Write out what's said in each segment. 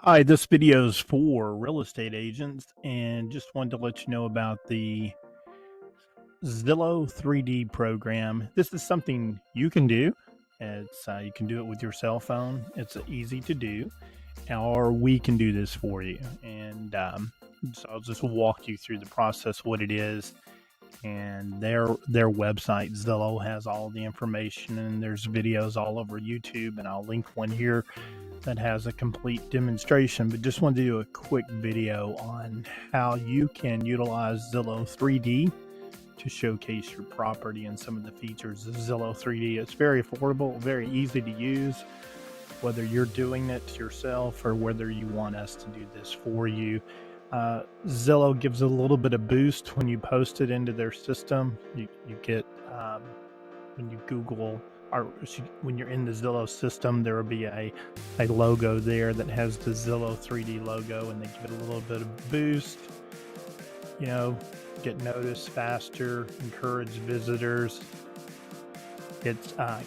Hi, this video is for real estate agents and just wanted to let you know about the Zillow 3D program. This is something you can do. You can do it with your cell phone. It's easy to do, or we can do this for you. And so I'll just walk you through the process, what it is, and their website. Zillow has all the information, and there's videos all over YouTube, and I'll link one here that has a complete demonstration, but just wanted to do a quick video on how you can utilize Zillow 3D to showcase your property and some of the features of Zillow 3D. It's very affordable, very easy to use, whether you're doing it yourself or whether you want us to do this for you. Zillow gives a little bit of boost when you post it into their system. You get, when you Google, or when you're in the Zillow system, there will be a logo there that has the Zillow 3D logo, and they give it a little bit of boost. You know, get noticed faster, encourage visitors. It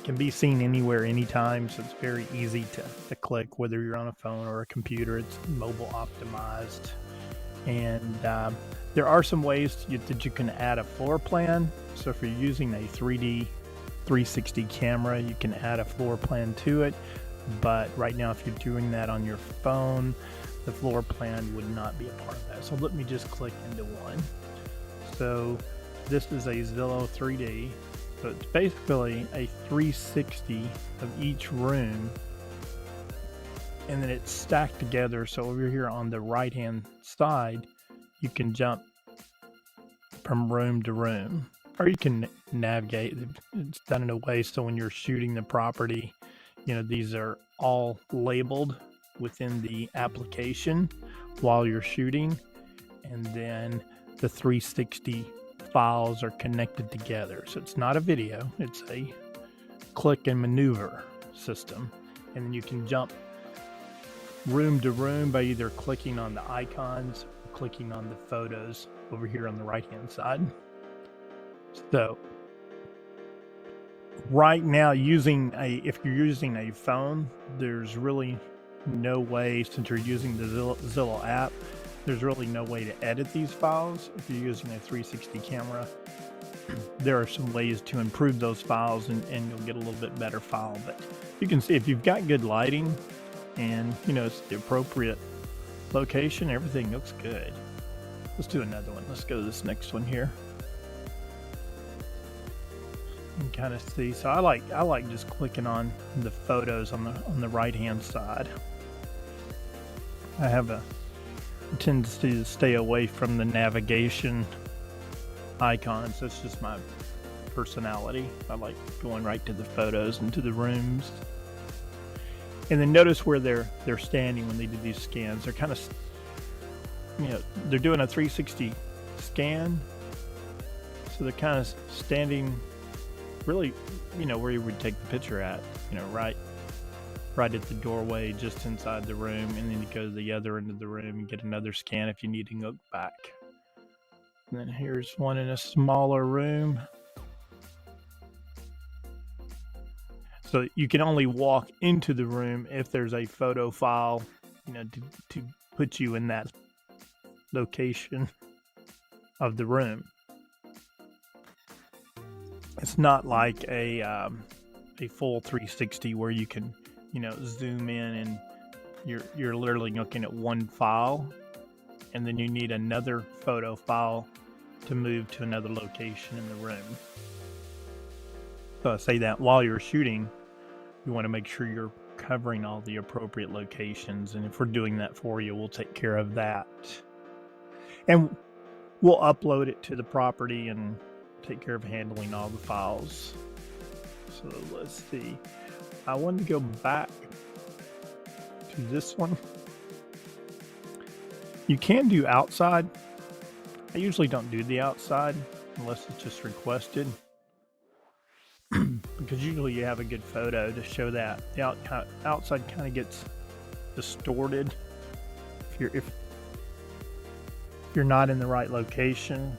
can be seen anywhere, anytime, so it's very easy to click, whether you're on a phone or a computer. It's mobile optimized. And there are some ways that you can add a floor plan. So if you're using a 3D 360 camera, you can add a floor plan to it. But right now, if you're doing that on your phone, the floor plan would not be a part of that. So let me just click into one. So this is a Zillow 3D. So it's basically a 360 of each room, and then it's stacked together. So over here on the right hand side, you can jump from room to room, or you can navigate. It's done in a way so when you're shooting the property, you know, these are all labeled within the application while you're shooting, and then the 360 files are connected together. So it's not a video, it's a click and maneuver system. And then you can jump room to room by either clicking on the icons or clicking on the photos over here on the right hand side. So right now, if you're using a phone, there's really no way, since you're using the Zillow app, there's really no way to edit these files. If you're using a 360 camera, there are some ways to improve those files, and you'll get a little bit better file. But you can see if you've got good lighting and it's the appropriate location, everything looks good. Let's do another one. Let's go to this next one here. And kind of see. So I like just clicking on the photos on the right hand side. I have a tendency to stay away from the navigation icons. That's just my personality. I like going right to the photos and to the rooms. And then notice where they're standing when they do these scans. They're kind of, they're doing a 360 scan, so they're kind of standing really, where you would take the picture at, right at the doorway, just inside the room, and then you go to the other end of the room and get another scan if you need to look back. And then here's one in a smaller room. So you can only walk into the room if there's a photo file, to put you in that location of the room. It's not like a full 360 where you can, zoom in and you're literally looking at one file, and then you need another photo file to move to another location in the room. So I say that while you're shooting, you want to make sure you're covering all the appropriate locations. And if we're doing that for you, we'll take care of that. And we'll upload it to the property and take care of handling all the files. So let's see. I wanted to go back to this one. You can do outside. I usually don't do the outside unless it's just requested, because usually you have a good photo to show that. The outside kind of gets distorted if you're not in the right location.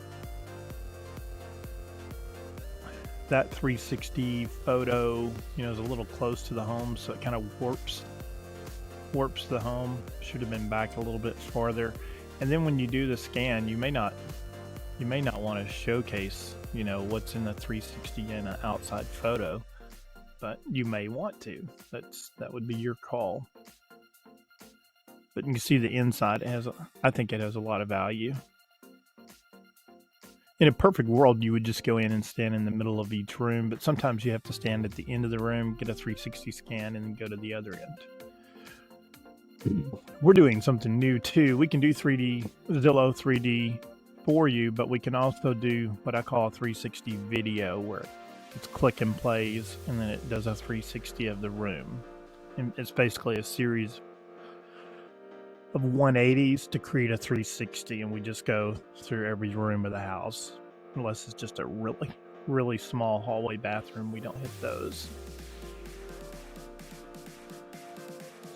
That 360 photo, is a little close to the home, so it kind of warps warps the home. Should have been back a little bit farther. And then when you do the scan, you may not want to showcase, what's in the 360 in an outside photo, but you may want to. That would be your call. But you can see the inside I think it has a lot of value. In a perfect world, you would just go in and stand in the middle of each room, but sometimes you have to stand at the end of the room, get a 360 scan, and then go to the other end. We're doing something new too. We can do Zillow 3D for you, but we can also do what I call a 360 video, where it's click and plays, and then it does a 360 of the room. And it's basically a series of 180s to create a 360, and we just go through every room of the house. Unless it's just a really, really small hallway bathroom, we don't hit those.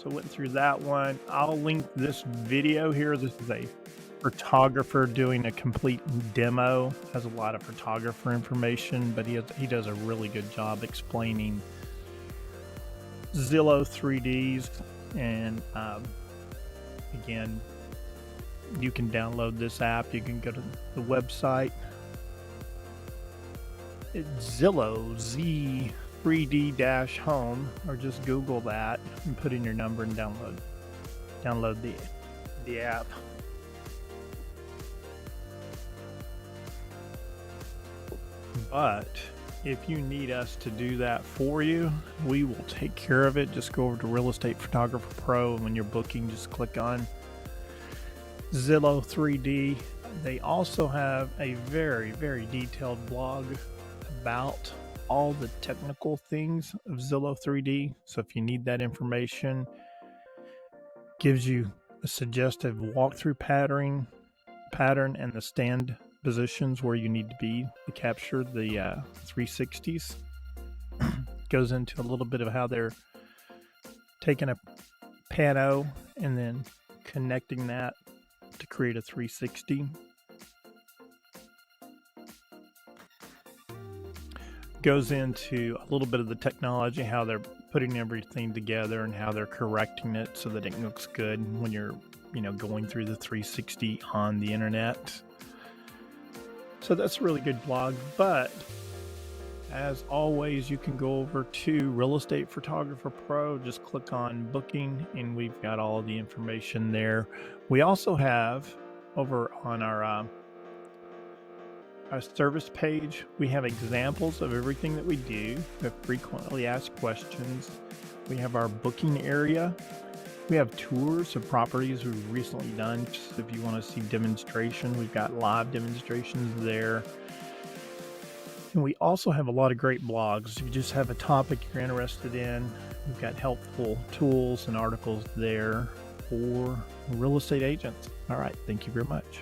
So went through that one. I'll link this video here. This is a photographer doing a complete demo. Has a lot of photographer information, but he does a really good job explaining Zillow 3Ds. And again, you can download this app. You can go to the website. It's Zillow, Z3D-home, or just Google that and put in your number and download the app. But if you need us to do that for you, we will take care of it. Just go over to Real Estate Photographer Pro, and when you're booking, just click on Zillow 3D. They also have a very, very detailed blog about all the technical things of Zillow 3D. So if you need that information, gives you a suggestive walkthrough pattern and the stand positions where you need to be to capture the 360s. Goes into a little bit of how they're taking a pano and then connecting that to create a 360. Goes into a little bit of the technology, how they're putting everything together and how they're correcting it so that it looks good when you're going through the 360 on the internet. So that's a really good blog. But as always, you can go over to Real Estate Photographer Pro, just click on booking, and we've got all the information there. We also have over on our service page, we have examples of everything that we do. We have frequently asked questions. We have our booking area. We have tours of properties we've recently done. Just if you want to see demonstration, we've got live demonstrations there. And we also have a lot of great blogs. If you just have a topic you're interested in, we've got helpful tools and articles there for real estate agents. All right, thank you very much.